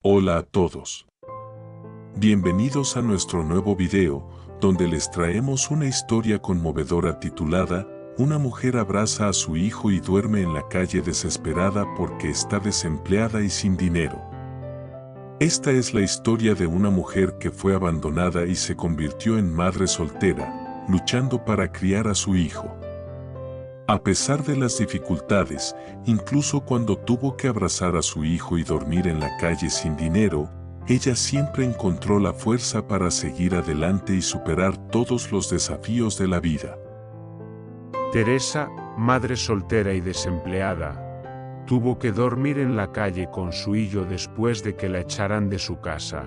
Hola a todos. Bienvenidos a nuestro nuevo video, donde les traemos una historia conmovedora titulada Una mujer abraza a su hijo y duerme en la calle desesperada porque está desempleada y sin dinero. Esta es la historia de una mujer que fue abandonada y se convirtió en madre soltera, luchando para criar a su hijo. A pesar de las dificultades, incluso cuando tuvo que abrazar a su hijo y dormir en la calle sin dinero, ella siempre encontró la fuerza para seguir adelante y superar todos los desafíos de la vida. Teresa, madre soltera y desempleada, tuvo que dormir en la calle con su hijo después de que la echaran de su casa.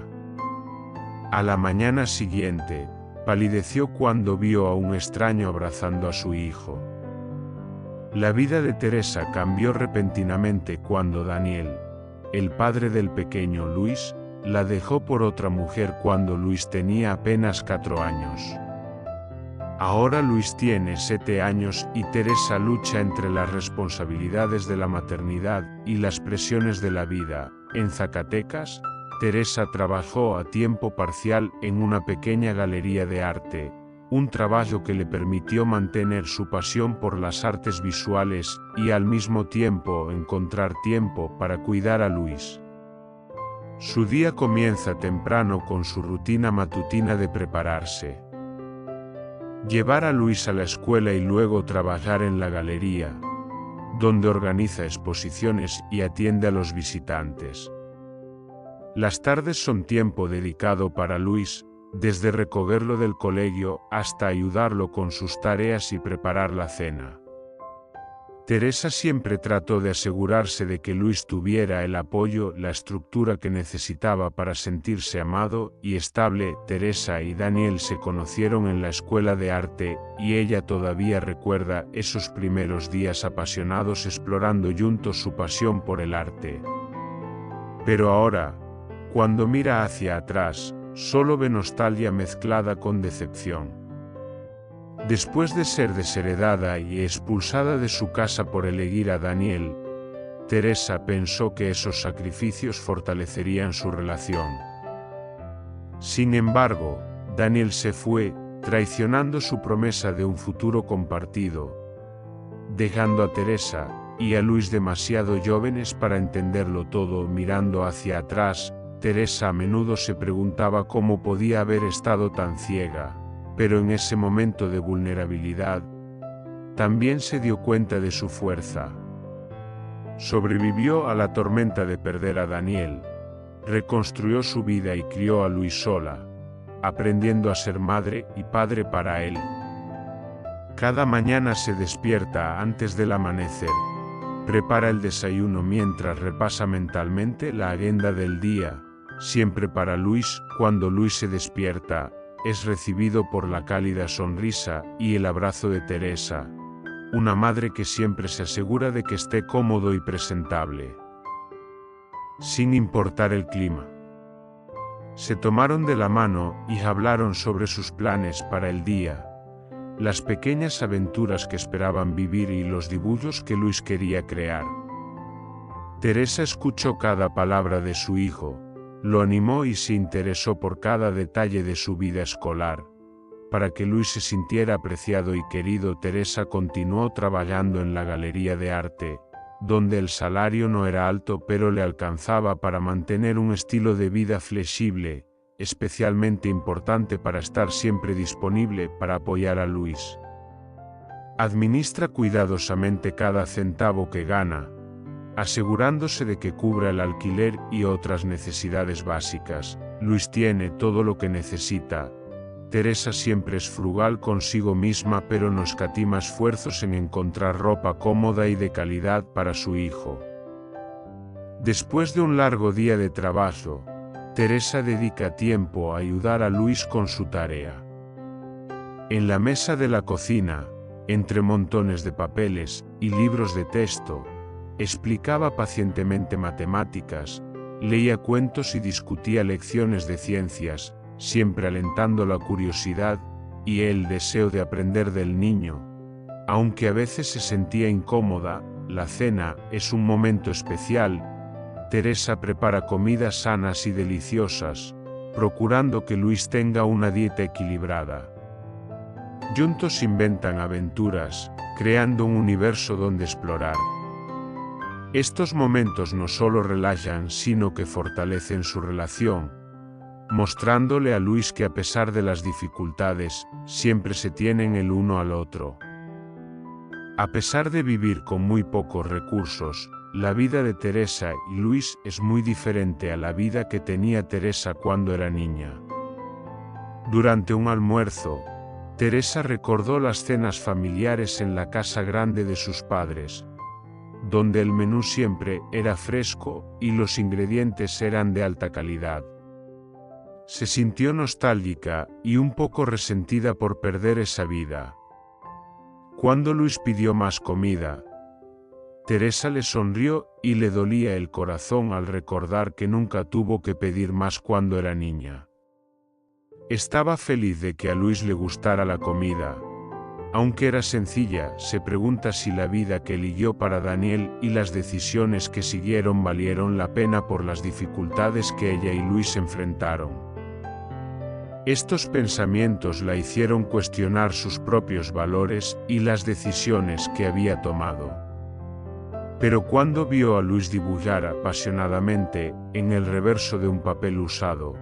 A la mañana siguiente, palideció cuando vio a un extraño abrazando a su hijo. La vida de Teresa cambió repentinamente cuando Daniel, el padre del pequeño Luis, la dejó por otra mujer cuando Luis tenía apenas 4 años. Ahora Luis tiene 7 años y Teresa lucha entre las responsabilidades de la maternidad y las presiones de la vida. En Zacatecas, Teresa trabajó a tiempo parcial en una pequeña galería de arte, un trabajo que le permitió mantener su pasión por las artes visuales y al mismo tiempo encontrar tiempo para cuidar a Luis. Su día comienza temprano con su rutina matutina de prepararse, llevar a Luis a la escuela y luego trabajar en la galería, donde organiza exposiciones y atiende a los visitantes. Las tardes son tiempo dedicado para Luis, desde recogerlo del colegio hasta ayudarlo con sus tareas y preparar la cena. Teresa siempre trató de asegurarse de que Luis tuviera el apoyo, la estructura que necesitaba para sentirse amado y estable. Teresa y Daniel se conocieron en la escuela de arte y ella todavía recuerda esos primeros días apasionados explorando juntos su pasión por el arte. Pero ahora, cuando mira hacia atrás, solo ve nostalgia mezclada con decepción. Después de ser desheredada y expulsada de su casa por elegir a Daniel, Teresa pensó que esos sacrificios fortalecerían su relación. Sin embargo, Daniel se fue, traicionando su promesa de un futuro compartido, dejando a Teresa y a Luis demasiado jóvenes para entenderlo todo. Mirando hacia atrás, Teresa a menudo se preguntaba cómo podía haber estado tan ciega, pero en ese momento de vulnerabilidad, también se dio cuenta de su fuerza. Sobrevivió a la tormenta de perder a Daniel, reconstruyó su vida y crió a Luis sola, aprendiendo a ser madre y padre para él. Cada mañana se despierta antes del amanecer, prepara el desayuno mientras repasa mentalmente la agenda del día. Siempre para Luis, cuando Luis se despierta, es recibido por la cálida sonrisa y el abrazo de Teresa, una madre que siempre se asegura de que esté cómodo y presentable, sin importar el clima. Se tomaron de la mano y hablaron sobre sus planes para el día, las pequeñas aventuras que esperaban vivir y los dibujos que Luis quería crear. Teresa escuchó cada palabra de su hijo, lo animó y se interesó por cada detalle de su vida escolar. Para que Luis se sintiera apreciado y querido, Teresa continuó trabajando en la galería de arte, donde el salario no era alto pero le alcanzaba para mantener un estilo de vida flexible, especialmente importante para estar siempre disponible para apoyar a Luis. Administra cuidadosamente cada centavo que gana, asegurándose de que cubra el alquiler y otras necesidades básicas. Luis tiene todo lo que necesita. Teresa siempre es frugal consigo misma pero no escatima esfuerzos en encontrar ropa cómoda y de calidad para su hijo. Después de un largo día de trabajo, Teresa dedica tiempo a ayudar a Luis con su tarea. En la mesa de la cocina, entre montones de papeles y libros de texto, explicaba pacientemente matemáticas, leía cuentos y discutía lecciones de ciencias, siempre alentando la curiosidad y el deseo de aprender del niño. Aunque a veces se sentía incómoda, la cena es un momento especial, Teresa prepara comidas sanas y deliciosas, procurando que Luis tenga una dieta equilibrada. Juntos inventan aventuras, creando un universo donde explorar. Estos momentos no solo relajan, sino que fortalecen su relación, mostrándole a Luis que a pesar de las dificultades, siempre se tienen el uno al otro. A pesar de vivir con muy pocos recursos, la vida de Teresa y Luis es muy diferente a la vida que tenía Teresa cuando era niña. Durante un almuerzo, Teresa recordó las cenas familiares en la casa grande de sus padres, donde el menú siempre era fresco y los ingredientes eran de alta calidad. Se sintió nostálgica y un poco resentida por perder esa vida. Cuando Luis pidió más comida, Teresa le sonrió y le dolía el corazón al recordar que nunca tuvo que pedir más cuando era niña. Estaba feliz de que a Luis le gustara la comida. Aunque era sencilla, se pregunta si la vida que eligió para Daniel y las decisiones que siguieron valieron la pena por las dificultades que ella y Luis enfrentaron. Estos pensamientos la hicieron cuestionar sus propios valores y las decisiones que había tomado. Pero cuando vio a Luis dibujar apasionadamente en el reverso de un papel usado,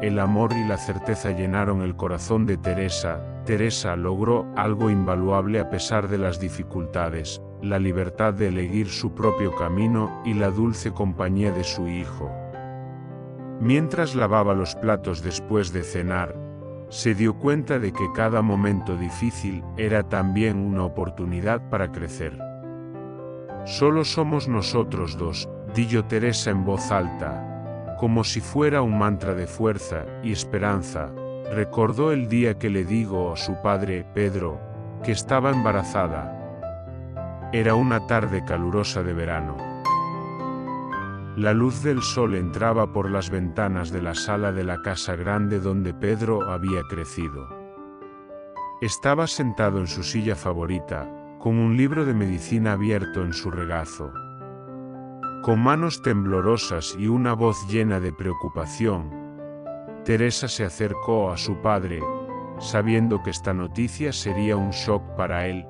el amor y la certeza llenaron el corazón de Teresa. Teresa logró algo invaluable a pesar de las dificultades, la libertad de elegir su propio camino y la dulce compañía de su hijo. Mientras lavaba los platos después de cenar, se dio cuenta de que cada momento difícil era también una oportunidad para crecer. Solo somos nosotros dos, dijo Teresa en voz alta, como si fuera un mantra de fuerza y esperanza. Recordó el día que le dijo a su padre, Pedro, que estaba embarazada. Era una tarde calurosa de verano. La luz del sol entraba por las ventanas de la sala de la casa grande donde Pedro había crecido. Estaba sentado en su silla favorita, con un libro de medicina abierto en su regazo. Con manos temblorosas y una voz llena de preocupación, Teresa se acercó a su padre, sabiendo que esta noticia sería un shock para él.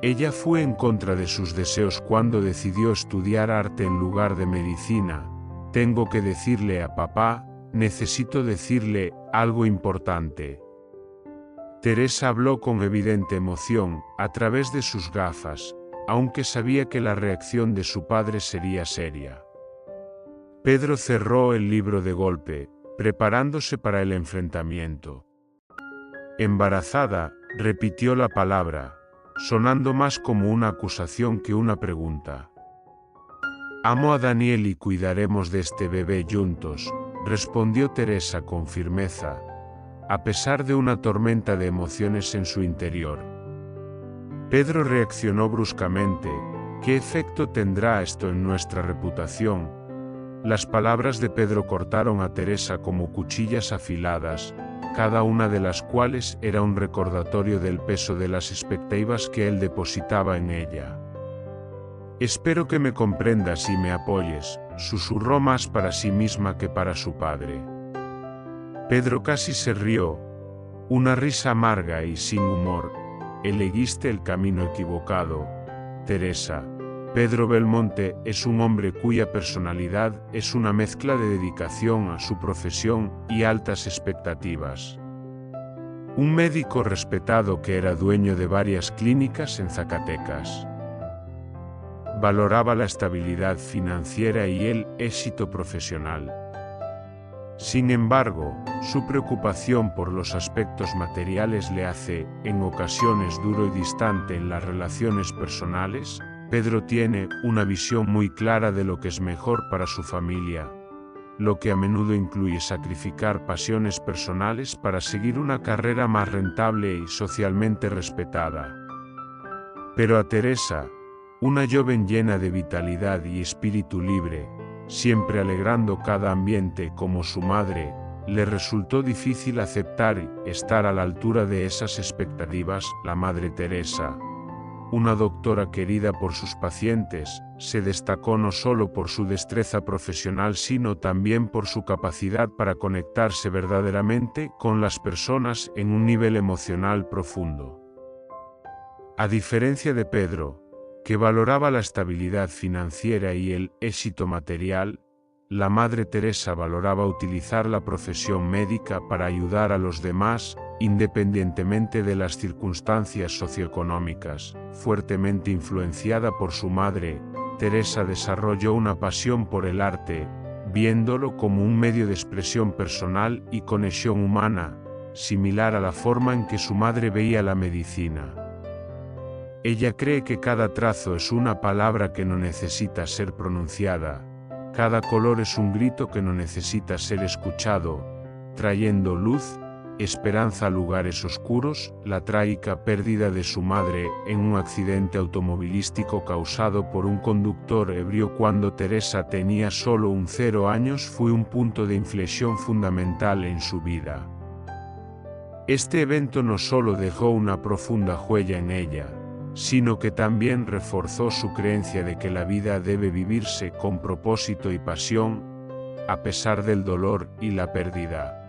Ella fue en contra de sus deseos cuando decidió estudiar arte en lugar de medicina. Tengo que decirle a papá, necesito decirle algo importante. Teresa habló con evidente emoción, a través de sus gafas, aunque sabía que la reacción de su padre sería seria. Pedro cerró el libro de golpe, preparándose para el enfrentamiento. Embarazada, repitió la palabra, sonando más como una acusación que una pregunta. Amo a Daniel y cuidaremos de este bebé juntos, respondió Teresa con firmeza, a pesar de una tormenta de emociones en su interior. Pedro reaccionó bruscamente. ¿Qué efecto tendrá esto en nuestra reputación? Las palabras de Pedro cortaron a Teresa como cuchillas afiladas, cada una de las cuales era un recordatorio del peso de las expectativas que él depositaba en ella. Espero que me comprendas y me apoyes, susurró más para sí misma que para su padre. Pedro casi se rió, una risa amarga y sin humor. Elegiste el camino equivocado, Teresa. Pedro Belmonte es un hombre cuya personalidad es una mezcla de dedicación a su profesión y altas expectativas. Un médico respetado que era dueño de varias clínicas en Zacatecas. Valoraba la estabilidad financiera y el éxito profesional. Sin embargo, su preocupación por los aspectos materiales le hace, en ocasiones, duro y distante en las relaciones personales. Pedro tiene una visión muy clara de lo que es mejor para su familia, lo que a menudo incluye sacrificar pasiones personales para seguir una carrera más rentable y socialmente respetada. Pero a Teresa, una joven llena de vitalidad y espíritu libre, siempre alegrando cada ambiente como su madre, le resultó difícil aceptar y estar a la altura de esas expectativas. La Madre Teresa una doctora querida por sus pacientes, se destacó no solo por su destreza profesional sino también por su capacidad para conectarse verdaderamente con las personas en un nivel emocional profundo. A diferencia de Pedro, que valoraba la estabilidad financiera y el éxito material, la Madre Teresa valoraba utilizar la profesión médica para ayudar a los demás, independientemente de las circunstancias socioeconómicas. Fuertemente influenciada por su madre, Teresa desarrolló una pasión por el arte, viéndolo como un medio de expresión personal y conexión humana, similar a la forma en que su madre veía la medicina. Ella cree que cada trazo es una palabra que no necesita ser pronunciada, cada color es un grito que no necesita ser escuchado, trayendo luz, esperanza a lugares oscuros. La trágica pérdida de su madre en un accidente automovilístico causado por un conductor ebrio cuando Teresa tenía solo 0 años fue un punto de inflexión fundamental en su vida. Este evento no solo dejó una profunda huella en ella, sino que también reforzó su creencia de que la vida debe vivirse con propósito y pasión, a pesar del dolor y la pérdida.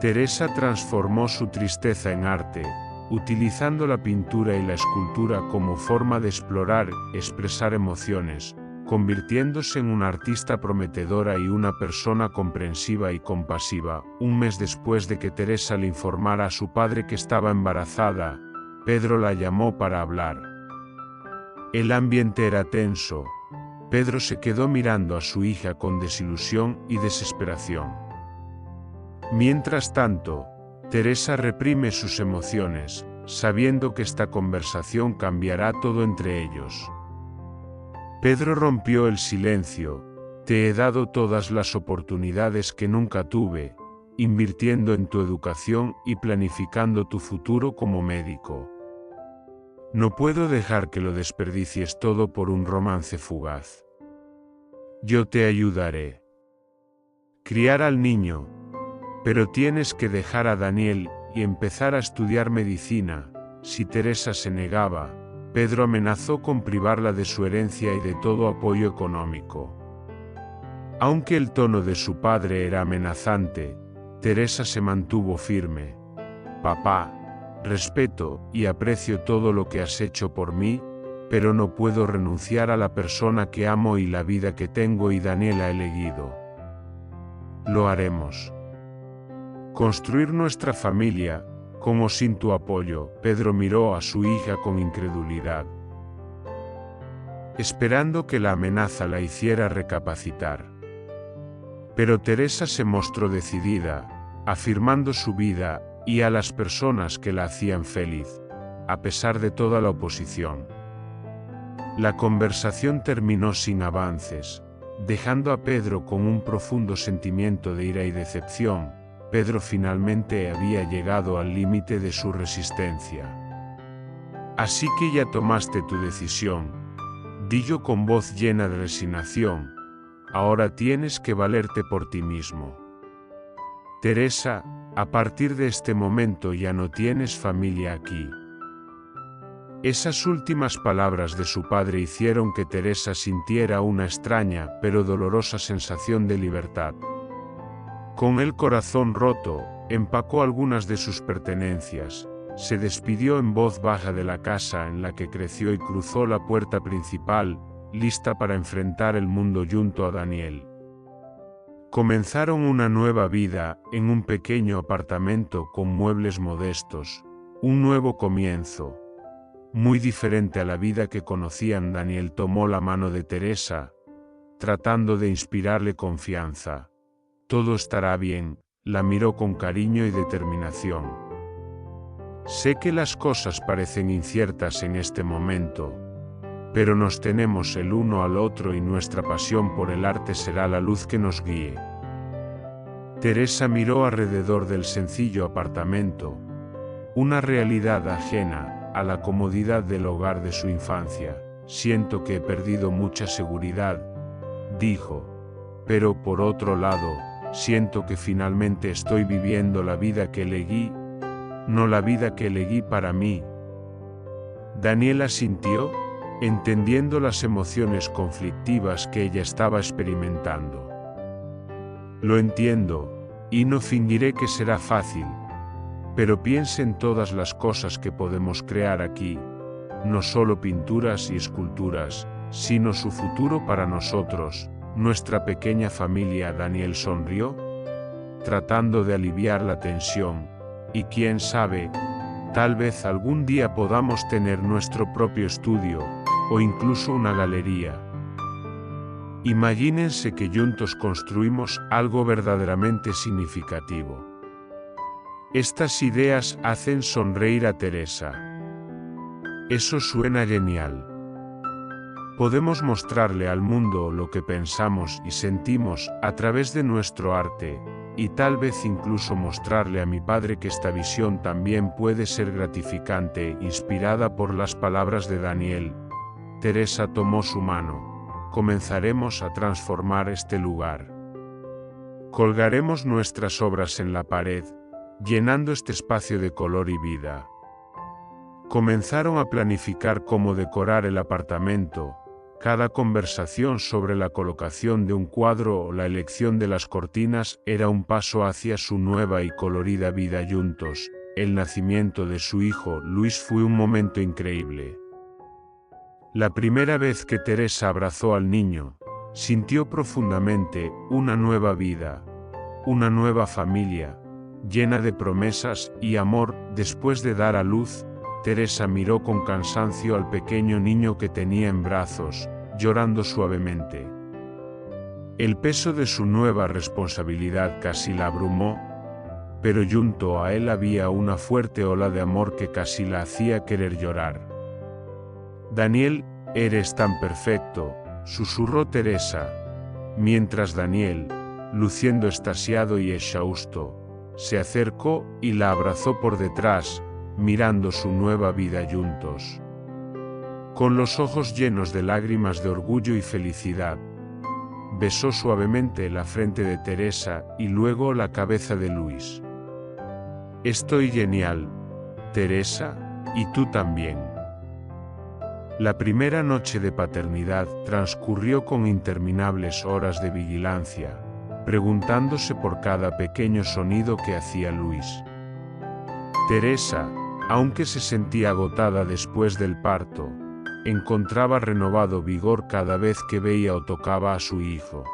Teresa transformó su tristeza en arte, utilizando la pintura y la escultura como forma de explorar, expresar emociones, convirtiéndose en una artista prometedora y una persona comprensiva y compasiva. Un mes después de que Teresa le informara a su padre que estaba embarazada, Pedro la llamó para hablar. El ambiente era tenso. Pedro se quedó mirando a su hija con desilusión y desesperación. Mientras tanto, Teresa reprime sus emociones, sabiendo que esta conversación cambiará todo entre ellos. Pedro rompió el silencio. Te he dado todas las oportunidades que nunca tuve, invirtiendo en tu educación y planificando tu futuro como médico. No puedo dejar que lo desperdicies todo por un romance fugaz. Yo te ayudaré. Criar al niño. Pero tienes que dejar a Daniel y empezar a estudiar medicina. Si Teresa se negaba, Pedro amenazó con privarla de su herencia y de todo apoyo económico. Aunque el tono de su padre era amenazante, Teresa se mantuvo firme. Papá, respeto y aprecio todo lo que has hecho por mí, pero no puedo renunciar a la persona que amo y la vida que tengo y Daniel ha elegido. Lo haremos. Construir nuestra familia, como sin tu apoyo. Pedro miró a su hija con incredulidad, esperando que la amenaza la hiciera recapacitar. Pero Teresa se mostró decidida, afirmando su vida y a las personas que la hacían feliz, a pesar de toda la oposición. La conversación terminó sin avances, dejando a Pedro con un profundo sentimiento de ira y decepción. Pedro finalmente había llegado al límite de su resistencia. Así que ya tomaste tu decisión, dijo con voz llena de resignación. Ahora tienes que valerte por ti mismo. Teresa, a partir de este momento ya no tienes familia aquí. Esas últimas palabras de su padre hicieron que Teresa sintiera una extraña pero dolorosa sensación de libertad. Con el corazón roto, empacó algunas de sus pertenencias, se despidió en voz baja de la casa en la que creció y cruzó la puerta principal, lista para enfrentar el mundo junto a Daniel. Comenzaron una nueva vida en un pequeño apartamento con muebles modestos, un nuevo comienzo. Muy diferente a la vida que conocían. Daniel tomó la mano de Teresa, tratando de inspirarle confianza. Todo estará bien, la miró con cariño y determinación. Sé que las cosas parecen inciertas en este momento, pero nos tenemos el uno al otro y nuestra pasión por el arte será la luz que nos guíe. Teresa miró alrededor del sencillo apartamento, una realidad ajena a la comodidad del hogar de su infancia. Siento que he perdido mucha seguridad, dijo, pero por otro lado, siento que finalmente estoy viviendo la vida que elegí, no la vida que elegí para mí. Daniel asintió, entendiendo las emociones conflictivas que ella estaba experimentando. Lo entiendo, y no fingiré que será fácil, pero piense en todas las cosas que podemos crear aquí, no solo pinturas y esculturas, sino su futuro para nosotros, nuestra pequeña familia. Daniel sonrió, tratando de aliviar la tensión, y quién sabe, tal vez algún día podamos tener nuestro propio estudio, o incluso una galería. Imagínense que juntos construimos algo verdaderamente significativo. Estas ideas hacen sonreír a Teresa. Eso suena genial. Podemos mostrarle al mundo lo que pensamos y sentimos a través de nuestro arte, y tal vez incluso mostrarle a mi padre que esta visión también puede ser gratificante. Inspirada por las palabras de Daniel, Teresa tomó su mano. Comenzaremos a transformar este lugar. Colgaremos nuestras obras en la pared, llenando este espacio de color y vida. Comenzaron a planificar cómo decorar el apartamento. Cada conversación sobre la colocación de un cuadro o la elección de las cortinas era un paso hacia su nueva y colorida vida juntos. El nacimiento de su hijo Luis fue un momento increíble. La primera vez que Teresa abrazó al niño, sintió profundamente una nueva vida, una nueva familia, llena de promesas y amor. Después de dar a luz, Teresa miró con cansancio al pequeño niño que tenía en brazos, llorando suavemente. El peso de su nueva responsabilidad casi la abrumó, pero junto a él había una fuerte ola de amor que casi la hacía querer llorar. Daniel, eres tan perfecto, susurró Teresa, mientras Daniel, luciendo extasiado y exhausto, se acercó y la abrazó por detrás, mirando su nueva vida juntos. Con los ojos llenos de lágrimas de orgullo y felicidad, besó suavemente la frente de Teresa y luego la cabeza de Luis. Estoy genial, Teresa, y tú también. La primera noche de paternidad transcurrió con interminables horas de vigilancia, preguntándose por cada pequeño sonido que hacía Luis. Teresa, aunque se sentía agotada después del parto, encontraba renovado vigor cada vez que veía o tocaba a su hijo.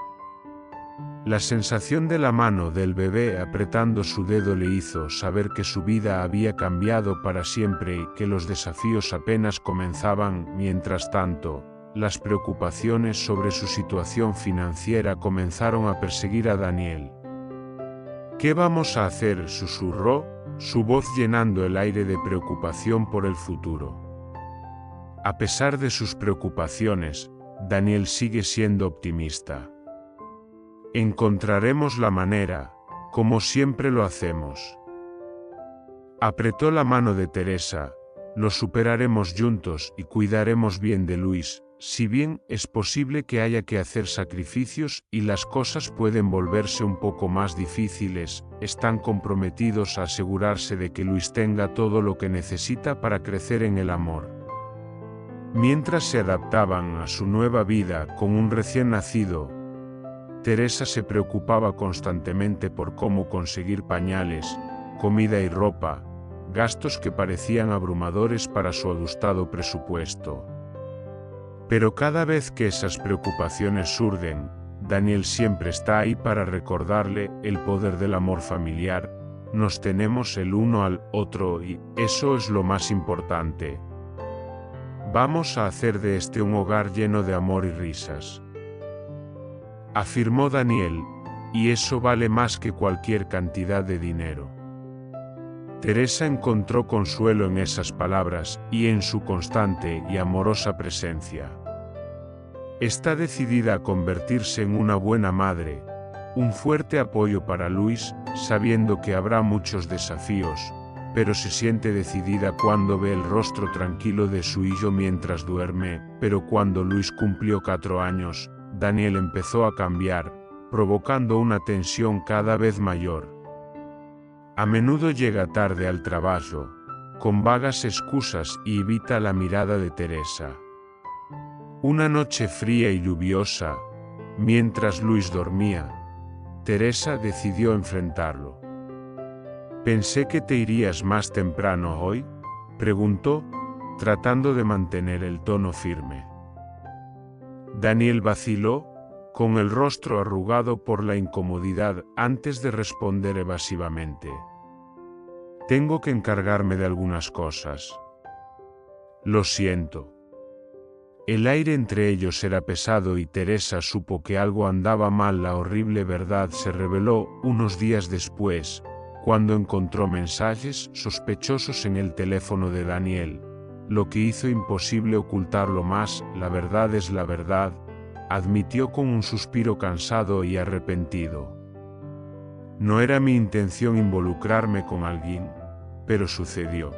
La sensación de la mano del bebé apretando su dedo le hizo saber que su vida había cambiado para siempre y que los desafíos apenas comenzaban. Mientras tanto, las preocupaciones sobre su situación financiera comenzaron a perseguir a Daniel. ¿Qué vamos a hacer?, susurró, su voz llenando el aire de preocupación por el futuro. A pesar de sus preocupaciones, Daniel sigue siendo optimista. Encontraremos la manera, como siempre lo hacemos. Apretó la mano de Teresa. Lo superaremos juntos y cuidaremos bien de Luis. Si bien es posible que haya que hacer sacrificios y las cosas pueden volverse un poco más difíciles, están comprometidos a asegurarse de que Luis tenga todo lo que necesita para crecer en el amor. Mientras se adaptaban a su nueva vida con un recién nacido, Teresa se preocupaba constantemente por cómo conseguir pañales, comida y ropa, gastos que parecían abrumadores para su ajustado presupuesto. Pero cada vez que esas preocupaciones surgen, Daniel siempre está ahí para recordarle el poder del amor familiar. Nos tenemos el uno al otro y eso es lo más importante. Vamos a hacer de este un hogar lleno de amor y risas, afirmó Daniel, y eso vale más que cualquier cantidad de dinero. Teresa encontró consuelo en esas palabras y en su constante y amorosa presencia. Está decidida a convertirse en una buena madre, un fuerte apoyo para Luis, sabiendo que habrá muchos desafíos, pero se siente decidida cuando ve el rostro tranquilo de su hijo mientras duerme. Pero cuando Luis cumplió 4 años, Daniel empezó a cambiar, provocando una tensión cada vez mayor. A menudo llega tarde al trabajo, con vagas excusas y evita la mirada de Teresa. Una noche fría y lluviosa, mientras Luis dormía, Teresa decidió enfrentarlo. «Pensé que te irías más temprano hoy», preguntó, tratando de mantener el tono firme. Daniel vaciló, con el rostro arrugado por la incomodidad, antes de responder evasivamente. «Tengo que encargarme de algunas cosas». «Lo siento». El aire entre ellos era pesado y Teresa supo que algo andaba mal. La horrible verdad se reveló unos días después, cuando encontró mensajes sospechosos en el teléfono de Daniel, lo que hizo imposible ocultarlo más. «La verdad es la verdad», admitió con un suspiro cansado y arrepentido. «No era mi intención involucrarme con alguien, pero sucedió».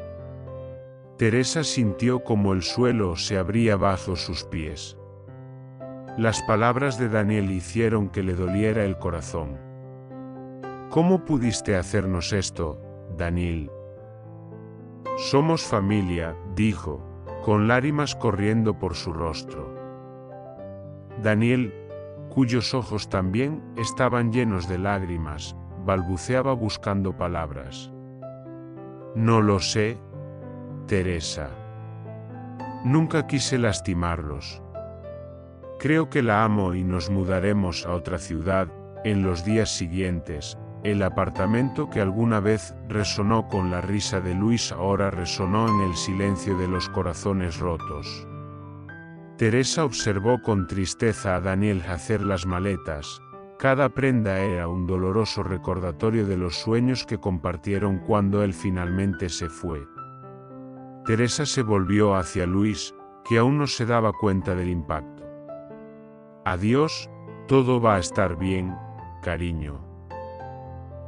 Teresa sintió como el suelo se abría bajo sus pies. Las palabras de Daniel hicieron que le doliera el corazón. «¿Cómo pudiste hacernos esto, Daniel?» «Somos familia», dijo, con lágrimas corriendo por su rostro. Daniel, cuyos ojos también estaban llenos de lágrimas, balbuceaba buscando palabras. «No lo sé, Teresa. Nunca quise lastimarlos. Creo que la amo y nos mudaremos a otra ciudad en los días siguientes». El apartamento que alguna vez resonó con la risa de Luis ahora resonó en el silencio de los corazones rotos. Teresa observó con tristeza a Daniel hacer las maletas. Cada prenda era un doloroso recordatorio de los sueños que compartieron cuando él finalmente se fue. Teresa se volvió hacia Luis, que aún no se daba cuenta del impacto. «Adiós, todo va a estar bien, cariño».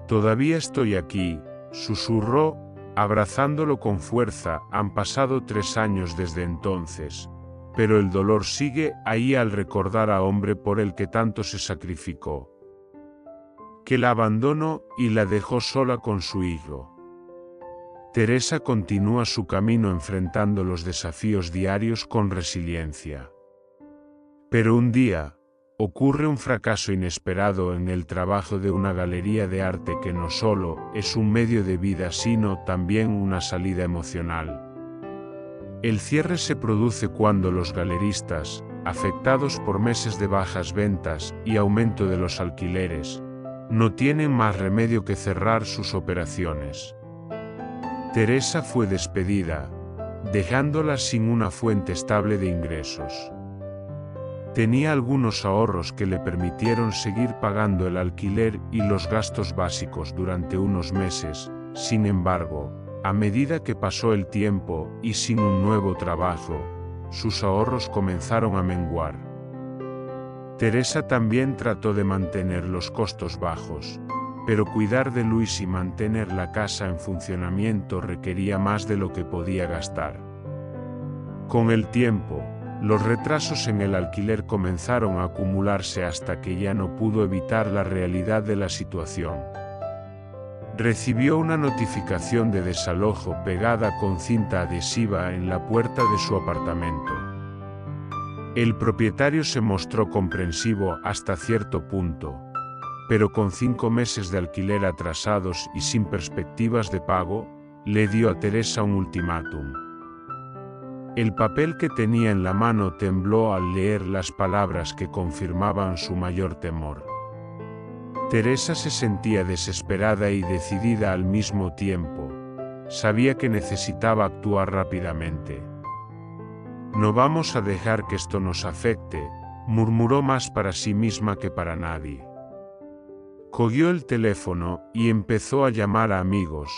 «Todavía estoy aquí», susurró, abrazándolo con fuerza. Han pasado 3 años desde entonces, pero el dolor sigue ahí al recordar a hombre por el que tanto se sacrificó, que la abandonó y la dejó sola con su hijo. Teresa continúa su camino enfrentando los desafíos diarios con resiliencia. Pero un día, ocurre un fracaso inesperado en el trabajo de una galería de arte que no solo es un medio de vida sino también una salida emocional. El cierre se produce cuando los galeristas, afectados por meses de bajas ventas y aumento de los alquileres, no tienen más remedio que cerrar sus operaciones. Teresa fue despedida, dejándola sin una fuente estable de ingresos. Tenía algunos ahorros que le permitieron seguir pagando el alquiler y los gastos básicos durante unos meses. Sin embargo, a medida que pasó el tiempo y sin un nuevo trabajo, sus ahorros comenzaron a menguar. Teresa también trató de mantener los costos bajos, pero cuidar de Luis y mantener la casa en funcionamiento requería más de lo que podía gastar. Con el tiempo, los retrasos en el alquiler comenzaron a acumularse hasta que ya no pudo evitar la realidad de la situación. Recibió una notificación de desalojo pegada con cinta adhesiva en la puerta de su apartamento. El propietario se mostró comprensivo hasta cierto punto, pero con 5 meses de alquiler atrasados y sin perspectivas de pago, le dio a Teresa un ultimátum. El papel que tenía en la mano tembló al leer las palabras que confirmaban su mayor temor. Teresa se sentía desesperada y decidida al mismo tiempo. Sabía que necesitaba actuar rápidamente. «No vamos a dejar que esto nos afecte», murmuró más para sí misma que para nadie. Cogió el teléfono y empezó a llamar a amigos,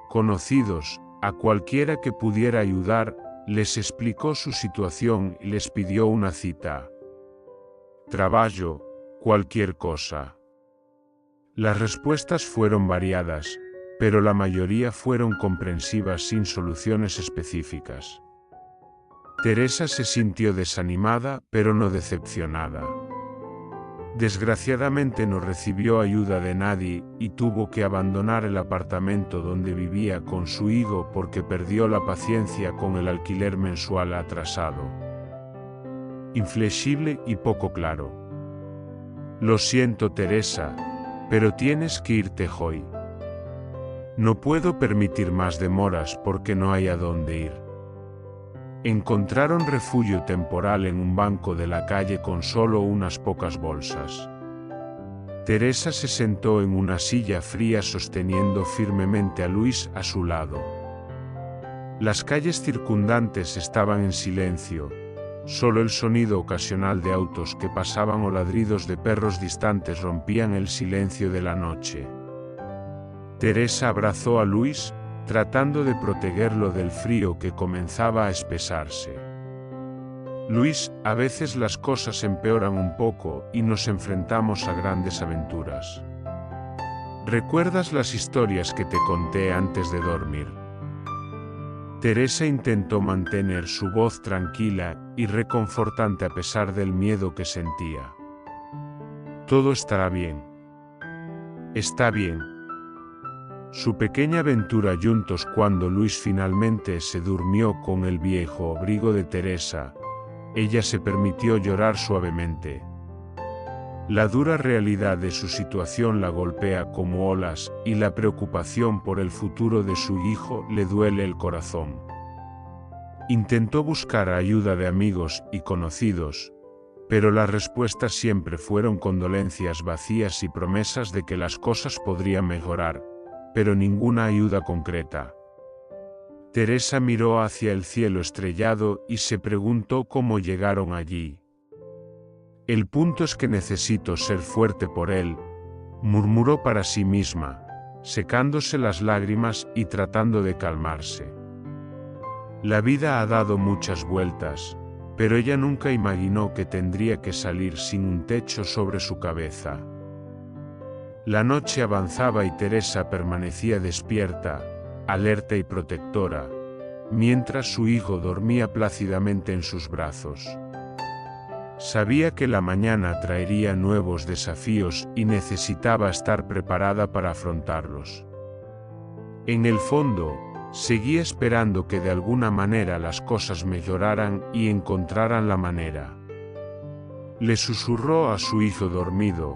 conocidos, a cualquiera que pudiera ayudar. Les explicó su situación y les pidió una cita. «Trabajo, cualquier cosa». Las respuestas fueron variadas, pero la mayoría fueron comprensivas sin soluciones específicas. Teresa se sintió desanimada, pero no decepcionada. Desgraciadamente no recibió ayuda de nadie y tuvo que abandonar el apartamento donde vivía con su hijo porque perdió la paciencia con el alquiler mensual atrasado. Inflexible y poco claro. Lo siento, Teresa, pero tienes que irte hoy. No puedo permitir más demoras porque no hay a dónde ir. Encontraron refugio temporal en un banco de la calle con solo unas pocas bolsas. Teresa se sentó en una silla fría sosteniendo firmemente a Luis a su lado. Las calles circundantes estaban en silencio, solo el sonido ocasional de autos que pasaban o ladridos de perros distantes rompían el silencio de la noche. Teresa abrazó a Luis, tratando de protegerlo del frío que comenzaba a espesarse. Luis, a veces las cosas empeoran un poco y nos enfrentamos a grandes aventuras. ¿Recuerdas las historias que te conté antes de dormir? Teresa intentó mantener su voz tranquila y reconfortante a pesar del miedo que sentía. Todo estará bien. Está bien. Su pequeña aventura juntos cuando Luis finalmente se durmió con el viejo abrigo de Teresa, ella se permitió llorar suavemente. La dura realidad de su situación la golpea como olas y la preocupación por el futuro de su hijo le duele el corazón. Intentó buscar ayuda de amigos y conocidos, pero las respuestas siempre fueron condolencias vacías y promesas de que las cosas podrían mejorar, pero ninguna ayuda concreta. Teresa miró hacia el cielo estrellado y se preguntó cómo llegaron allí. El punto es que necesito ser fuerte por él, murmuró para sí misma, secándose las lágrimas y tratando de calmarse. La vida ha dado muchas vueltas, pero ella nunca imaginó que tendría que salir sin un techo sobre su cabeza. La noche avanzaba y Teresa permanecía despierta, alerta y protectora, mientras su hijo dormía plácidamente en sus brazos. Sabía que la mañana traería nuevos desafíos y necesitaba estar preparada para afrontarlos. En el fondo, seguía esperando que de alguna manera las cosas mejoraran y encontraran la manera. Le susurró a su hijo dormido: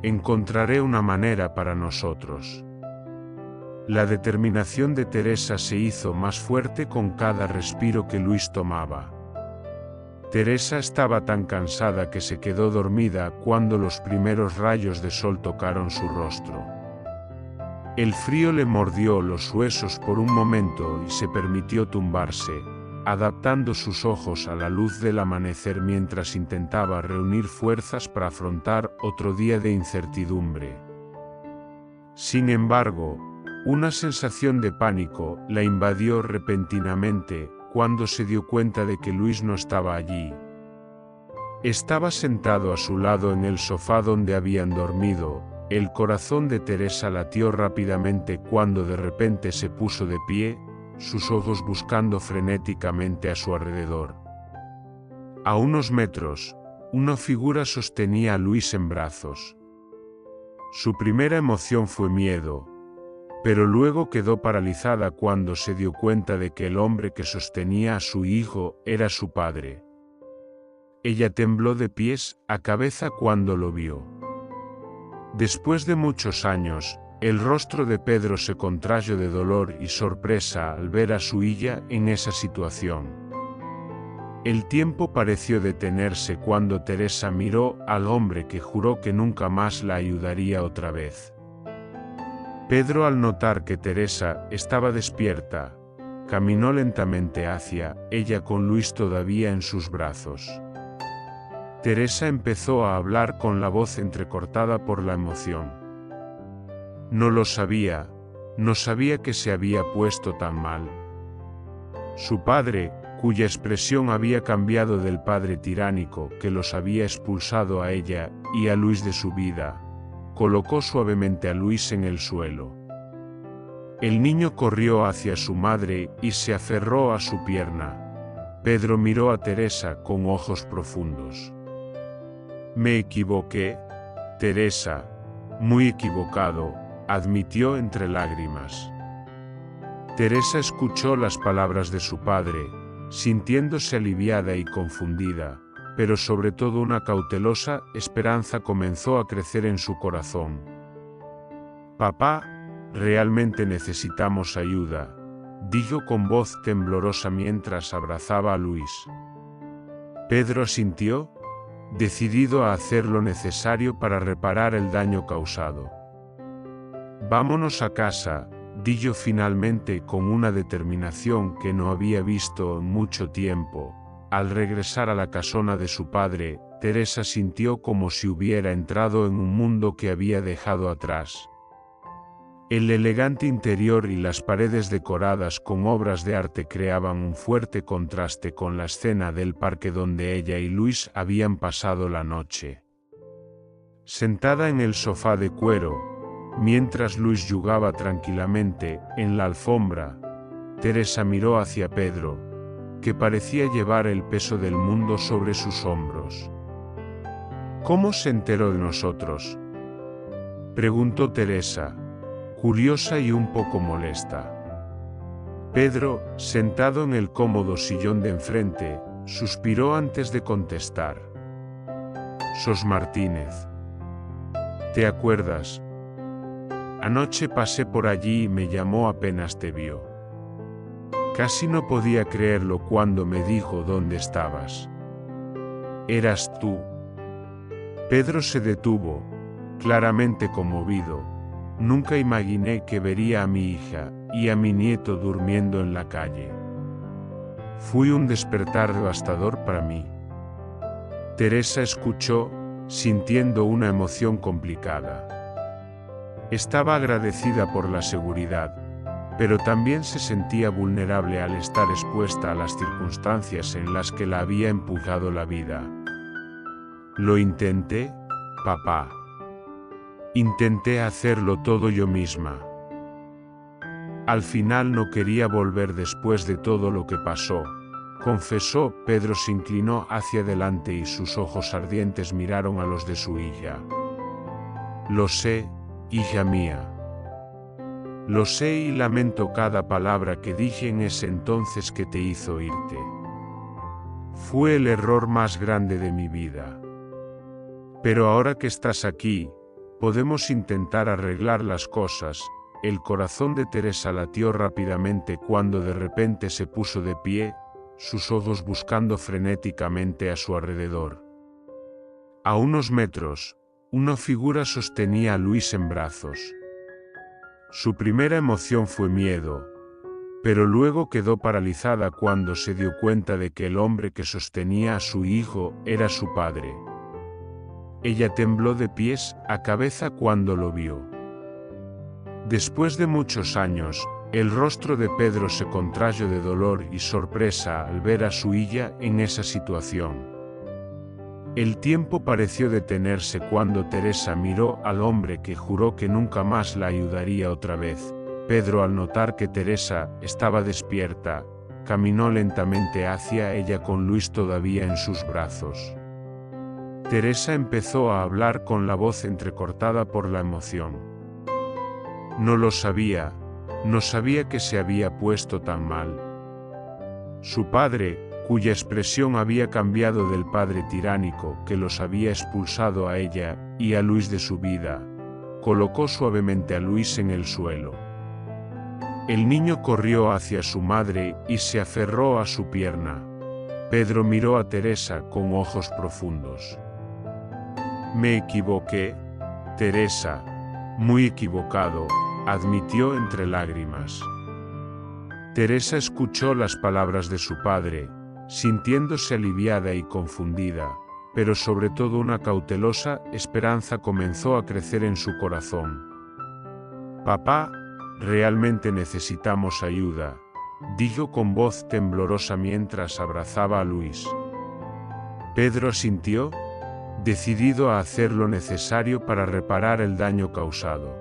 encontraré una manera para nosotros. La determinación de Teresa se hizo más fuerte con cada respiro que Luis tomaba. Teresa estaba tan cansada que se quedó dormida cuando los primeros rayos de sol tocaron su rostro. El frío le mordió los huesos por un momento y se permitió tumbarse, adaptando sus ojos a la luz del amanecer mientras intentaba reunir fuerzas para afrontar otro día de incertidumbre. Sin embargo, una sensación de pánico la invadió repentinamente cuando se dio cuenta de que Luis no estaba allí. Estaba sentado a su lado en el sofá donde habían dormido. El corazón de Teresa latió rápidamente cuando de repente se puso de pie, sus ojos buscando frenéticamente a su alrededor. A unos metros, una figura sostenía a Luis en brazos. Su primera emoción fue miedo, pero luego quedó paralizada cuando se dio cuenta de que el hombre que sostenía a su hijo era su padre. Ella tembló de pies a cabeza cuando lo vio. Después de muchos años, el rostro de Pedro se contrajo de dolor y sorpresa al ver a su hija en esa situación. El tiempo pareció detenerse cuando Teresa miró al hombre que juró que nunca más la ayudaría otra vez. Pedro, al notar que Teresa estaba despierta, caminó lentamente hacia ella con Luis todavía en sus brazos. Teresa empezó a hablar con la voz entrecortada por la emoción. No lo sabía, no sabía que se había puesto tan mal. Su padre, cuya expresión había cambiado del padre tiránico que los había expulsado a ella y a Luis de su vida, colocó suavemente a Luis en el suelo. El niño corrió hacia su madre y se aferró a su pierna. Pedro miró a Teresa con ojos profundos. «Me equivoqué», Teresa, muy equivocado, admitió entre lágrimas. Teresa escuchó las palabras de su padre, sintiéndose aliviada y confundida, pero sobre todo una cautelosa esperanza comenzó a crecer en su corazón. «Papá, realmente necesitamos ayuda», dijo con voz temblorosa mientras abrazaba a Luis. Pedro asintió, decidido a hacer lo necesario para reparar el daño causado. «Vámonos a casa», dijo finalmente con una determinación que no había visto en mucho tiempo. Al regresar a la casona de su padre, Teresa sintió como si hubiera entrado en un mundo que había dejado atrás. El elegante interior y las paredes decoradas con obras de arte creaban un fuerte contraste con la escena del parque donde ella y Luis habían pasado la noche. Sentada en el sofá de cuero, mientras Luis jugaba tranquilamente en la alfombra, Teresa miró hacia Pedro, que parecía llevar el peso del mundo sobre sus hombros. «¿Cómo se enteró de nosotros?», preguntó Teresa, curiosa y un poco molesta. Pedro, sentado en el cómodo sillón de enfrente, suspiró antes de contestar. «Sos Martínez. ¿Te acuerdas? Anoche pasé por allí y me llamó apenas te vio. Casi no podía creerlo cuando me dijo dónde estabas. Eras tú». Pedro se detuvo, claramente conmovido. «Nunca imaginé que vería a mi hija y a mi nieto durmiendo en la calle. Fue un despertar devastador para mí». Teresa escuchó, sintiendo una emoción complicada. Estaba agradecida por la seguridad, pero también se sentía vulnerable al estar expuesta a las circunstancias en las que la había empujado la vida. «Lo intenté, papá. Intenté hacerlo todo yo misma. Al final no quería volver después de todo lo que pasó», confesó. Pedro se inclinó hacia adelante y sus ojos ardientes miraron a los de su hija. «Lo sé, hija mía. Lo sé y lamento cada palabra que dije en ese entonces que te hizo irte. Fue el error más grande de mi vida. Pero ahora que estás aquí, podemos intentar arreglar las cosas». El corazón de Teresa latió rápidamente cuando de repente se puso de pie, sus ojos buscando frenéticamente a su alrededor. A unos metros, una figura sostenía a Luis en brazos. Su primera emoción fue miedo, pero luego quedó paralizada cuando se dio cuenta de que el hombre que sostenía a su hijo era su padre. Ella tembló de pies a cabeza cuando lo vio. Después de muchos años, el rostro de Pedro se contrajo de dolor y sorpresa al ver a su hija en esa situación. El tiempo pareció detenerse cuando Teresa miró al hombre que juró que nunca más la ayudaría otra vez. Pedro, al notar que Teresa estaba despierta, caminó lentamente hacia ella con Luis todavía en sus brazos. Teresa empezó a hablar con la voz entrecortada por la emoción. «No lo sabía, no sabía que se había puesto tan mal». Su padre, cuya expresión había cambiado del padre tiránico que los había expulsado a ella y a Luis de su vida, colocó suavemente a Luis en el suelo. El niño corrió hacia su madre y se aferró a su pierna. Pedro miró a Teresa con ojos profundos. «Me equivoqué, Teresa, muy equivocado», admitió entre lágrimas. Teresa escuchó las palabras de su padre, sintiéndose aliviada y confundida, pero sobre todo una cautelosa esperanza comenzó a crecer en su corazón. «Papá, realmente necesitamos ayuda», dijo con voz temblorosa mientras abrazaba a Luis. Pedro asintió, decidido a hacer lo necesario para reparar el daño causado.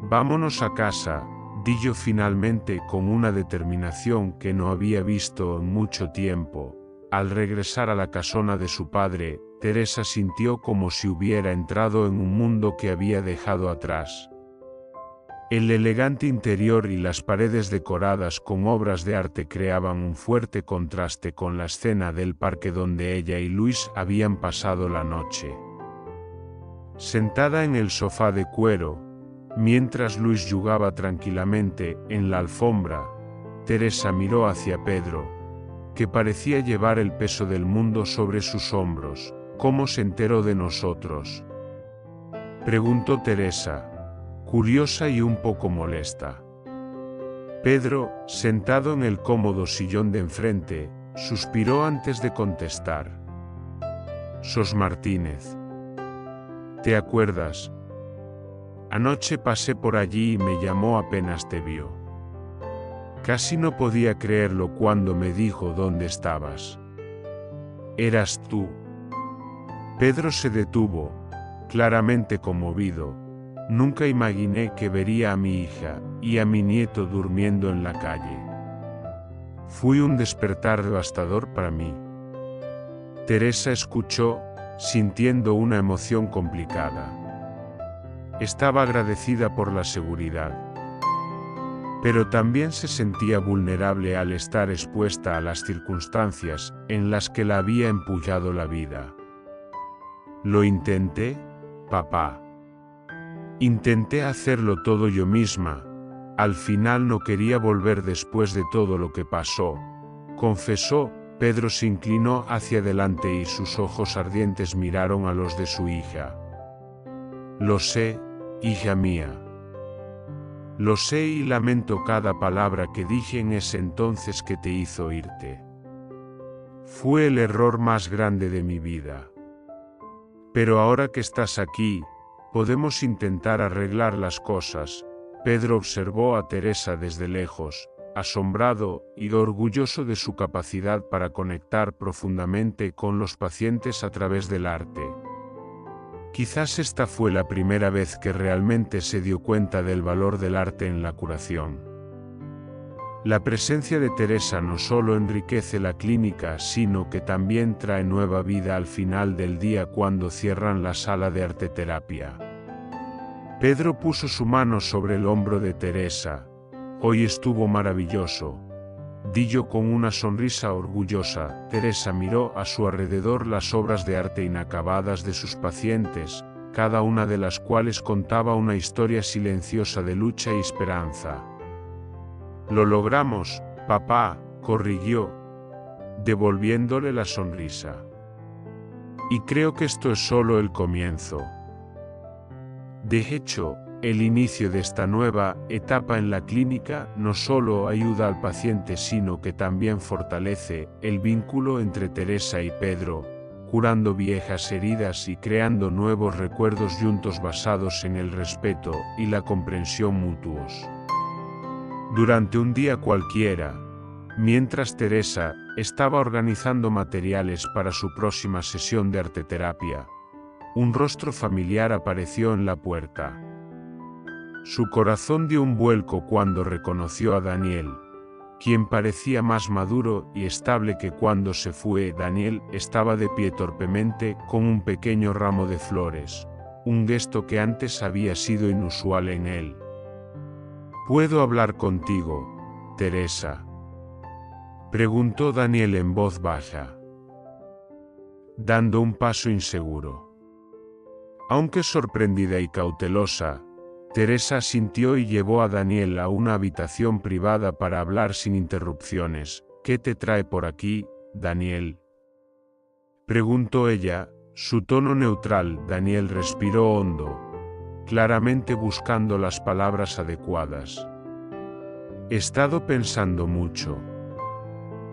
«Vámonos a casa», dijo finalmente con una determinación que no había visto en mucho tiempo. Al regresar a la casona de su padre, Teresa sintió como si hubiera entrado en un mundo que había dejado atrás. El elegante interior y las paredes decoradas con obras de arte creaban un fuerte contraste con la escena del parque donde ella y Luis habían pasado la noche. Sentada en el sofá de cuero, mientras Luis jugaba tranquilamente en la alfombra, Teresa miró hacia Pedro, que parecía llevar el peso del mundo sobre sus hombros. ¿Cómo se enteró de nosotros?, preguntó Teresa, curiosa y un poco molesta. Pedro, sentado en el cómodo sillón de enfrente, suspiró antes de contestar. «Sos Martínez. ¿Te acuerdas? Anoche pasé por allí y me llamó apenas te vio. Casi no podía creerlo cuando me dijo dónde estabas. Eras tú». Pedro se detuvo, claramente conmovido. Nunca imaginé que vería a mi hija y a mi nieto durmiendo en la calle. Fue un despertar devastador para mí. Teresa escuchó, sintiendo una emoción complicada. Estaba agradecida por la seguridad, pero también se sentía vulnerable al estar expuesta a las circunstancias en las que la había empullado la vida. «Lo intenté, papá. Intenté hacerlo todo yo misma. Al final no quería volver después de todo lo que pasó», confesó. Pedro se inclinó hacia adelante y sus ojos ardientes miraron a los de su hija. «Lo sé, hija mía. Lo sé y lamento cada palabra que dije en ese entonces que te hizo irte. Fue el error más grande de mi vida. Pero ahora que estás aquí, podemos intentar arreglar las cosas». Pedro observó a Teresa desde lejos, asombrado y orgulloso de su capacidad para conectar profundamente con los pacientes a través del arte. Quizás esta fue la primera vez que realmente se dio cuenta del valor del arte en la curación. La presencia de Teresa no solo enriquece la clínica, sino que también trae nueva vida al final del día cuando cierran la sala de arteterapia. Pedro puso su mano sobre el hombro de Teresa. «Hoy estuvo maravilloso», dijo con una sonrisa orgullosa. Teresa miró a su alrededor las obras de arte inacabadas de sus pacientes, cada una de las cuales contaba una historia silenciosa de lucha y esperanza. «Lo logramos, papá», corrigió, devolviéndole la sonrisa. «Y creo que esto es solo el comienzo. De hecho, el inicio de esta nueva etapa en la clínica no solo ayuda al paciente sino que también fortalece el vínculo entre Teresa y Pedro, curando viejas heridas y creando nuevos recuerdos juntos basados en el respeto y la comprensión mutuos». Durante un día cualquiera, mientras Teresa estaba organizando materiales para su próxima sesión de arteterapia, un rostro familiar apareció en la puerta. Su corazón dio un vuelco cuando reconoció a Daniel, quien parecía más maduro y estable que cuando se fue. Daniel estaba de pie torpemente con un pequeño ramo de flores, un gesto que antes había sido inusual en él. «¿Puedo hablar contigo, Teresa?», preguntó Daniel en voz baja, dando un paso inseguro. Aunque sorprendida y cautelosa, Teresa asintió y llevó a Daniel a una habitación privada para hablar sin interrupciones. «¿Qué te trae por aquí, Daniel?», preguntó ella, su tono neutral. Daniel respiró hondo, claramente buscando las palabras adecuadas. «He estado pensando mucho.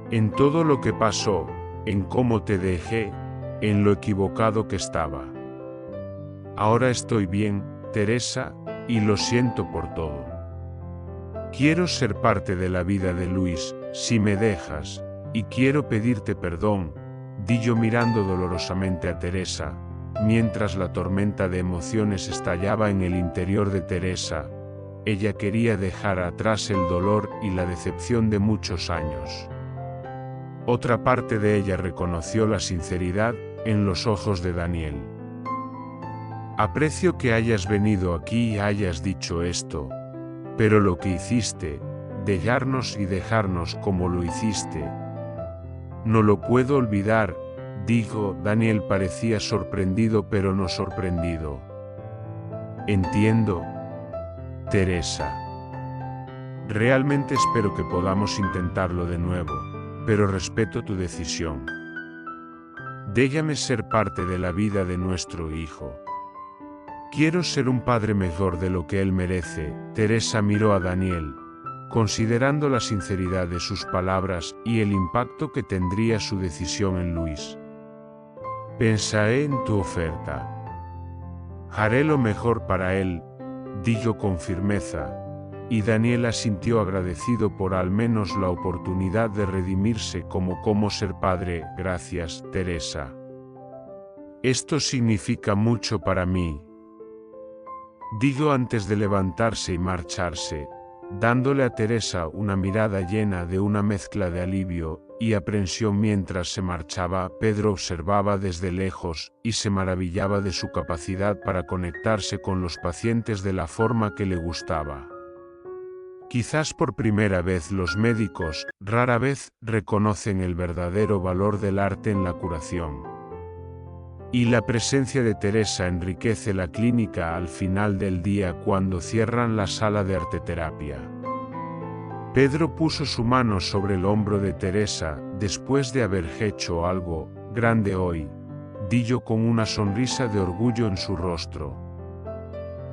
En todo lo que pasó, en cómo te dejé, en lo equivocado que estaba. Ahora estoy bien, Teresa, y lo siento por todo. Quiero ser parte de la vida de Luis, si me dejas, y quiero pedirte perdón», dijo mirando dolorosamente a Teresa, mientras la tormenta de emociones estallaba en el interior de Teresa. Ella quería dejar atrás el dolor y la decepción de muchos años. Otra parte de ella reconoció la sinceridad en los ojos de Daniel. Aprecio que hayas venido aquí y hayas dicho esto, pero lo que hiciste, dejarnos y dejarnos como lo hiciste, no lo puedo olvidar, dijo. Daniel parecía sorprendido pero no sorprendido. Entiendo, Teresa. Realmente espero que podamos intentarlo de nuevo, pero respeto tu decisión. Déjame ser parte de la vida de nuestro hijo. Quiero ser un padre mejor de lo que él merece. Teresa miró a Daniel, considerando la sinceridad de sus palabras y el impacto que tendría su decisión en Luis. Pensaré en tu oferta. Haré lo mejor para él, dijo con firmeza, y Daniel asintió agradecido por al menos la oportunidad de redimirse como ser padre. Gracias, Teresa. Esto significa mucho para mí, dijo antes de levantarse y marcharse, dándole a Teresa una mirada llena de una mezcla de alivio y aprensión. Mientras se marchaba, Pedro observaba desde lejos y se maravillaba de su capacidad para conectarse con los pacientes de la forma que le gustaba. Quizás por primera vez los médicos, rara vez, reconocen el verdadero valor del arte en la curación. Y la presencia de Teresa enriquece la clínica al final del día cuando cierran la sala de arteterapia. Pedro puso su mano sobre el hombro de Teresa. Después de haber hecho algo grande hoy, dijo con una sonrisa de orgullo en su rostro.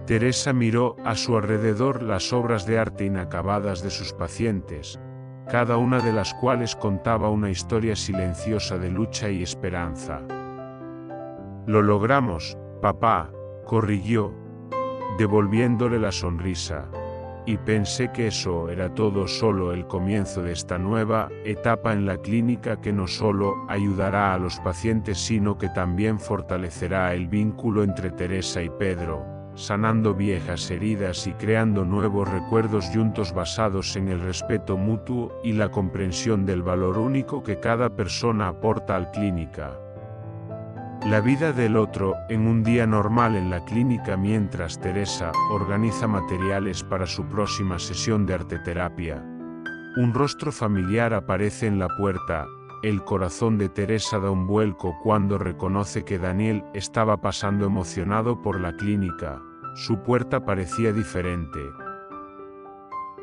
Teresa miró a su alrededor las obras de arte inacabadas de sus pacientes, cada una de las cuales contaba una historia silenciosa de lucha y esperanza. Lo logramos, papá, corrigió, devolviéndole la sonrisa, y pensé que eso era todo solo el comienzo de esta nueva etapa en la clínica que no solo ayudará a los pacientes sino que también fortalecerá el vínculo entre Teresa y Pedro, sanando viejas heridas y creando nuevos recuerdos juntos basados en el respeto mutuo y la comprensión del valor único que cada persona aporta a la clínica. La vida del otro en un día normal en la clínica. Mientras Teresa organiza materiales para su próxima sesión de arteterapia, un rostro familiar aparece en la puerta. El corazón de Teresa da un vuelco cuando reconoce que Daniel estaba pasando emocionado por la clínica. Su puerta parecía diferente,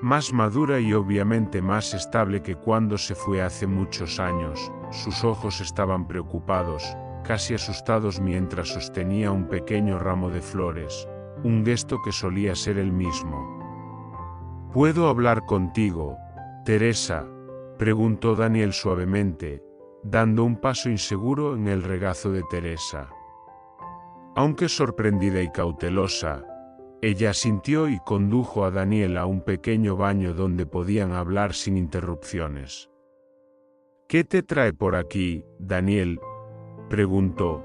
más madura y obviamente más estable que cuando se fue hace muchos años. Sus ojos estaban preocupados, casi asustados mientras sostenía un pequeño ramo de flores, un gesto que solía ser el mismo. ¿Puedo hablar contigo, Teresa?, preguntó Daniel suavemente, dando un paso inseguro en el regazo de Teresa. Aunque sorprendida y cautelosa, ella asintió y condujo a Daniel a un pequeño baño donde podían hablar sin interrupciones. ¿Qué te trae por aquí, Daniel?, preguntó,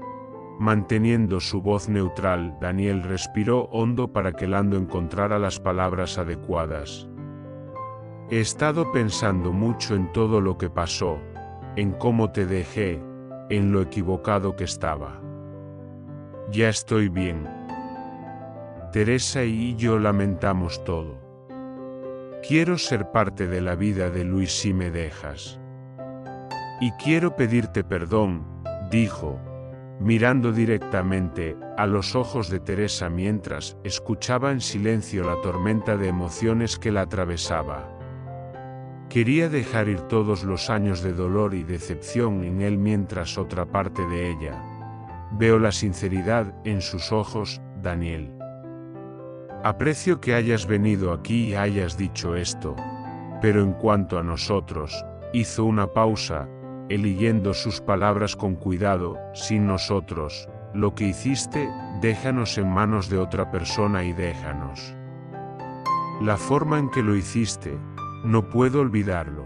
manteniendo su voz neutral. Daniel respiró hondo para que Lando encontrara las palabras adecuadas. He estado pensando mucho en todo lo que pasó, en cómo te dejé, en lo equivocado que estaba. Ya estoy bien. Teresa y yo lamentamos todo. Quiero ser parte de la vida de Luis si me dejas. Y quiero pedirte perdón, dijo, mirando directamente a los ojos de Teresa mientras escuchaba en silencio la tormenta de emociones que la atravesaba. Quería dejar ir todos los años de dolor y decepción en él mientras otra parte de ella. Veo la sinceridad en sus ojos, Daniel. Aprecio que hayas venido aquí y hayas dicho esto, pero en cuanto a nosotros, hizo una pausa, eligiendo sus palabras con cuidado. Sin nosotros, lo que hiciste, déjanos en manos de otra persona y déjanos. La forma en que lo hiciste, no puedo olvidarlo.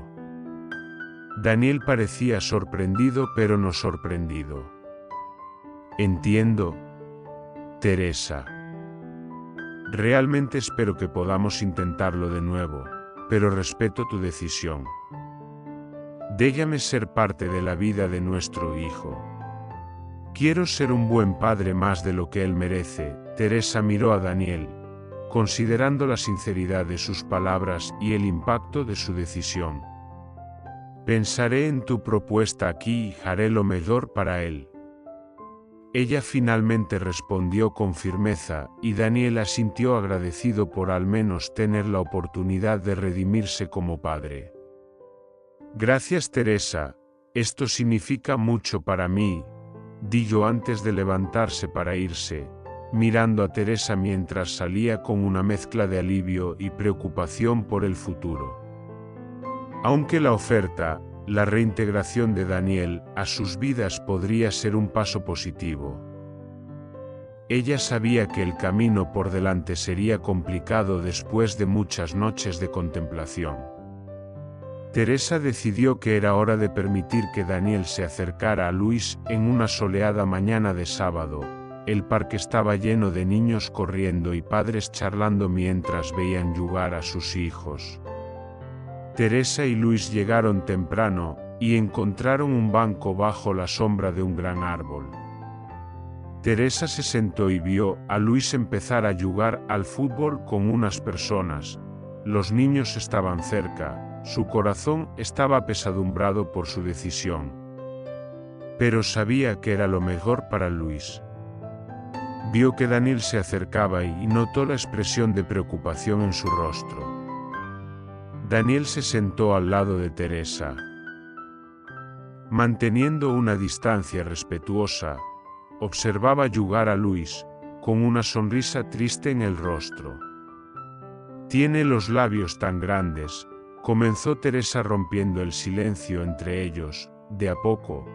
Daniel parecía sorprendido pero no sorprendido. Entiendo, Teresa. Realmente espero que podamos intentarlo de nuevo, pero respeto tu decisión. Déjame ser parte de la vida de nuestro hijo. Quiero ser un buen padre más de lo que él merece. Teresa miró a Daniel, considerando la sinceridad de sus palabras y el impacto de su decisión. Pensaré en tu propuesta aquí y haré lo mejor para él. Ella finalmente respondió con firmeza, y Daniel asintió agradecido por al menos tener la oportunidad de redimirse como padre. Gracias, Teresa, esto significa mucho para mí, dijo antes de levantarse para irse, mirando a Teresa mientras salía con una mezcla de alivio y preocupación por el futuro. Aunque la oferta, la reintegración de Daniel a sus vidas podría ser un paso positivo, ella sabía que el camino por delante sería complicado después de muchas noches de contemplación. Teresa decidió que era hora de permitir que Daniel se acercara a Luis en una soleada mañana de sábado. El parque estaba lleno de niños corriendo y padres charlando mientras veían jugar a sus hijos. Teresa y Luis llegaron temprano y encontraron un banco bajo la sombra de un gran árbol. Teresa se sentó y vio a Luis empezar a jugar al fútbol con unas personas. Los niños estaban cerca, su corazón estaba apesadumbrado por su decisión. Pero sabía que era lo mejor para Luis. Vio que Daniel se acercaba y notó la expresión de preocupación en su rostro. Daniel se sentó al lado de Teresa. Manteniendo una distancia respetuosa, observaba jugar a Luis, con una sonrisa triste en el rostro. «Tiene los labios tan grandes», comenzó Teresa rompiendo el silencio entre ellos, de a poco.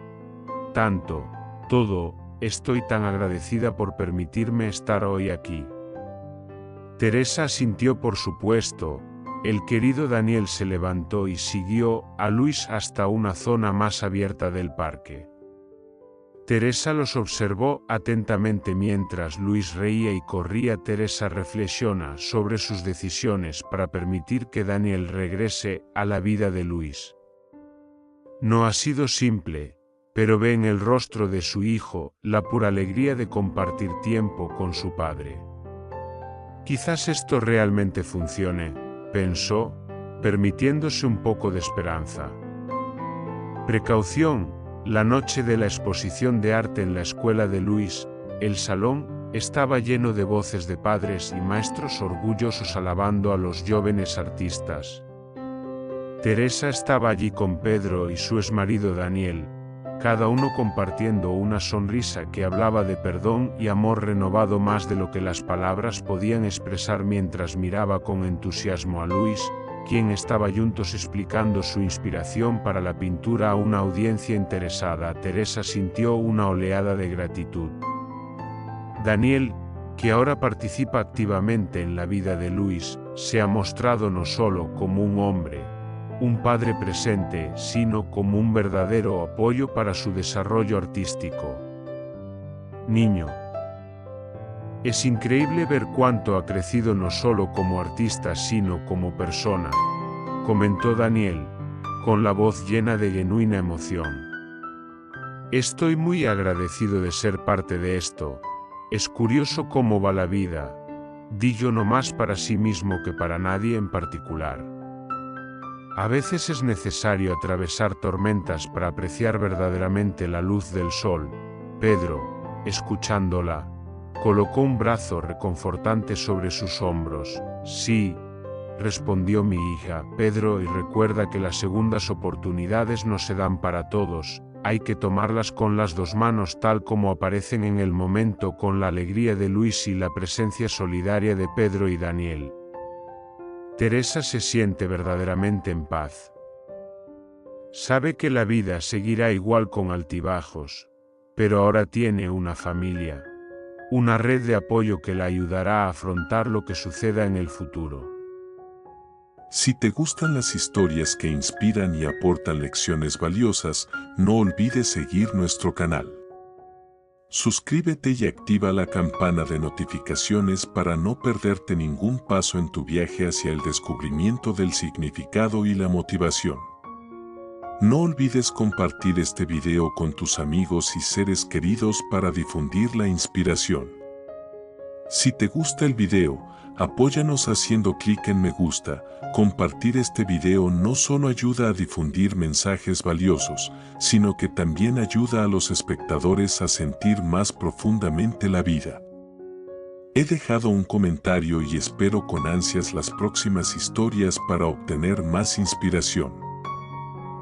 Todo, estoy tan agradecida por permitirme estar hoy aquí. Teresa asintió por supuesto. El querido Daniel se levantó y siguió a Luis hasta una zona más abierta del parque. Teresa los observó atentamente mientras Luis reía y corría. Teresa reflexiona sobre sus decisiones para permitir que Daniel regrese a la vida de Luis. No ha sido simple, pero ve en el rostro de su hijo la pura alegría de compartir tiempo con su padre. Quizás esto realmente funcione, pensó, permitiéndose un poco de esperanza. Precaución. La noche de la exposición de arte en la escuela de Luis, el salón estaba lleno de voces de padres y maestros orgullosos alabando a los jóvenes artistas. Teresa estaba allí con Pedro y su exmarido Daniel, cada uno compartiendo una sonrisa que hablaba de perdón y amor renovado más de lo que las palabras podían expresar mientras miraba con entusiasmo a Luis, quien estaba juntos explicando su inspiración para la pintura a una audiencia interesada. Teresa sintió una oleada de gratitud. Daniel, que ahora participa activamente en la vida de Luis, se ha mostrado no solo como un hombre, un padre presente, sino como un verdadero apoyo para su desarrollo artístico. Niño. Es increíble ver cuánto ha crecido no solo como artista sino como persona, comentó Daniel, con la voz llena de genuina emoción. Estoy muy agradecido de ser parte de esto. Es curioso cómo va la vida, dijo no más para sí mismo que para nadie en particular. A veces es necesario atravesar tormentas para apreciar verdaderamente la luz del sol. Pedro, escuchándola, colocó un brazo reconfortante sobre sus hombros. Sí, respondió mi hija, Pedro, y recuerda que las segundas oportunidades no se dan para todos, hay que tomarlas con las dos manos tal como aparecen en el momento, con la alegría de Luis y la presencia solidaria de Pedro y Daniel. Teresa se siente verdaderamente en paz. Sabe que la vida seguirá igual con altibajos, pero ahora tiene una familia. Una red de apoyo que la ayudará a afrontar lo que suceda en el futuro. Si te gustan las historias que inspiran y aportan lecciones valiosas, no olvides seguir nuestro canal. Suscríbete y activa la campana de notificaciones para no perderte ningún paso en tu viaje hacia el descubrimiento del significado y la motivación. No olvides compartir este video con tus amigos y seres queridos para difundir la inspiración. Si te gusta el video, apóyanos haciendo clic en me gusta. Compartir este video no solo ayuda a difundir mensajes valiosos, sino que también ayuda a los espectadores a sentir más profundamente la vida. He dejado un comentario y espero con ansias las próximas historias para obtener más inspiración.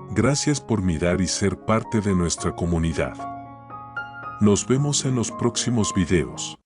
Gracias por mirar y ser parte de nuestra comunidad. Nos vemos en los próximos videos.